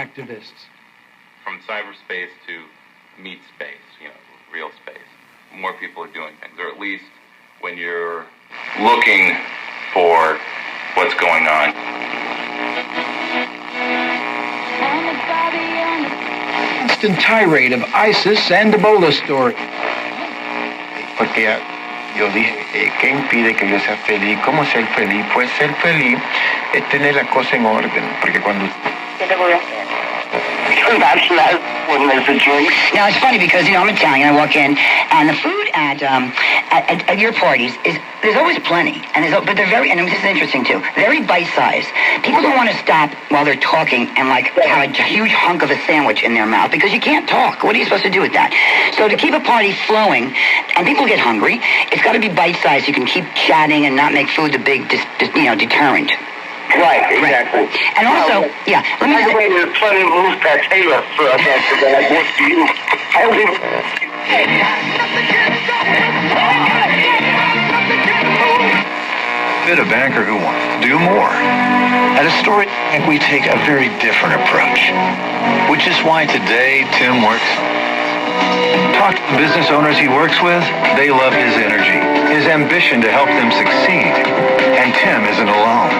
activists. From cyberspace to meat space, real space. More people are doing things, or at least when you're looking for what's going on. Constant tirade of ISIS and Ebola story. Porque yo dije, ¿qué impide que yo sea feliz? ¿Cómo ser feliz? Pues ser feliz es tener la cosa en orden, porque cuando... Now, it's funny because, I'm Italian. I walk in, and the food at your parties there's always plenty, but they're very, and this is interesting too, very bite-sized. People don't want to stop while they're talking and have a huge hunk of a sandwich in their mouth because you can't talk. What are you supposed to do with that? So to keep a party flowing, and people get hungry, it's got to be bite-sized. You can keep chatting and not make food the big, deterrent. Right, exactly. And also, let me say... There's plenty of moves that Taylor for us that I work for you. Fit a banker who wants to do more. At Astoria Bank, we take a very different approach, which is why today Tim works. Talk to the business owners he works with. They love his energy, his ambition to help them succeed. And Tim isn't alone.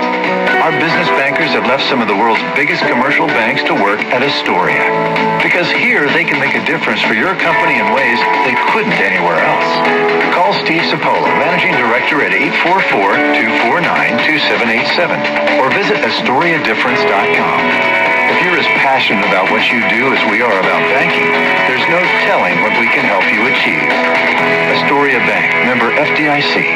Our business bankers have left some of the world's biggest commercial banks to work at Astoria. Because here they can make a difference for your company in ways they couldn't anywhere else. Call Steve Cipolla, Managing Director at 844-249-2787 or visit AstoriaDifference.com. If you're as passionate about what you do as we are about banking, there's no telling what we can help you achieve. Astoria Bank, member FDIC.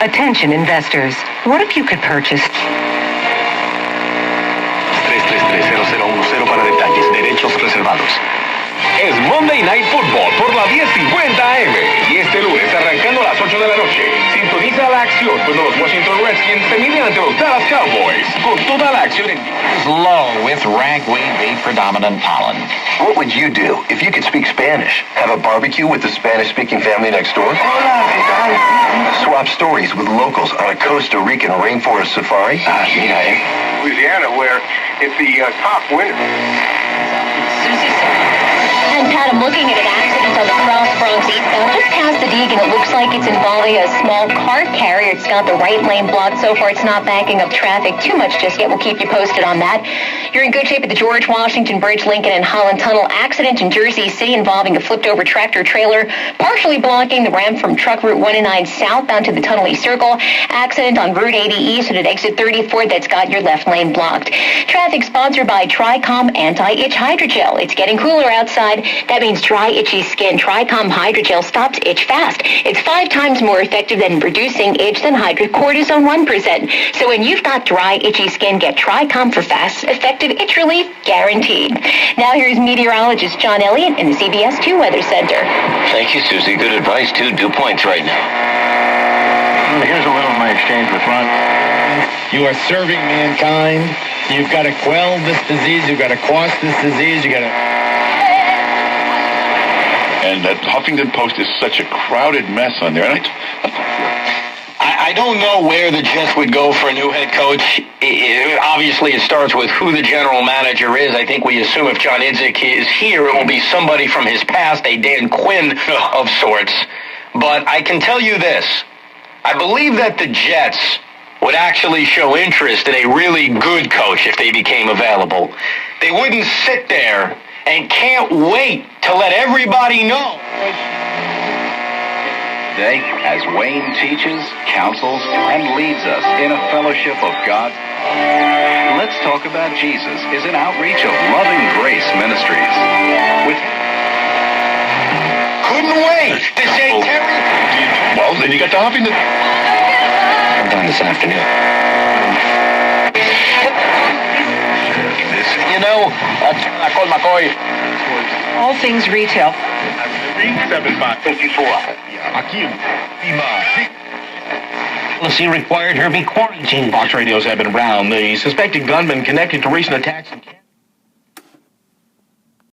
Attention investors, what if you could purchase... 333-0010 para detalles, derechos reservados. Es Monday Night Football por la 1050 AM y este lunes arrancando a las 8 de la noche. Sintoniza la acción cuando los Washington Redskins se miden ante los Dallas Cowboys con toda la acción en low with ragweed bee predominant pollen. What would you do if you could speak Spanish? Have a barbecue with the Spanish-speaking family next door? Swap stories with locals on a Costa Rican rainforest safari? Louisiana, where it's the top winner. And Pat, I'm looking at an accident on the Cross Bronx eastbound, just past the Deegan. It looks like it's involving a small car carrier. It's got the right lane blocked. So far, it's not backing up traffic too much just yet. We'll keep you posted on that. You're in good shape at the George Washington Bridge, Lincoln and Holland Tunnel. Accident in Jersey City involving a flipped-over tractor-trailer, partially blocking the ramp from Truck Route 109 southbound to the Tunnel East Circle. Accident on Route 80 East and at Exit 34 that's got your left lane blocked. Traffic sponsored by Tricom Anti-Itch Hydrogel. It's getting cooler outside. That means dry, itchy skin. Tricom Hydrogel stops itch fast. It's 5 times more effective than reducing itch than hydrocortisone 1%. So when you've got dry, itchy skin, get Tricom for fast, effective itch relief guaranteed. Now here's meteorologist John Elliott in the CBS 2 Weather Center. Thank you, Susie. Good advice, too. Dew points right now. Well, here's a little of my exchange with Ron. You are serving mankind. You've got to quell this disease. You've got to quash this disease. You've got to... And that Huffington Post is such a crowded mess on there. And I don't know where the Jets would go for a new head coach. Obviously, it starts with who the general manager is. I think we assume if John Idzik is here, it will be somebody from his past, a Dan Quinn of sorts. But I can tell you this. I believe that the Jets would actually show interest in a really good coach if they became available. They wouldn't sit there and can't wait to let everybody know. Today, as Wayne teaches, counsels, and leads us in a fellowship of God, Let's Talk About Jesus is an outreach of Loving Grace Ministries. Couldn't wait to say Terry. Well, then you got the Huffington. I'm done this afternoon. I called McCoy. All things retail. 7554. Policy required her be quarantined. Fox radios have been around. The suspected gunman connected to recent attacks in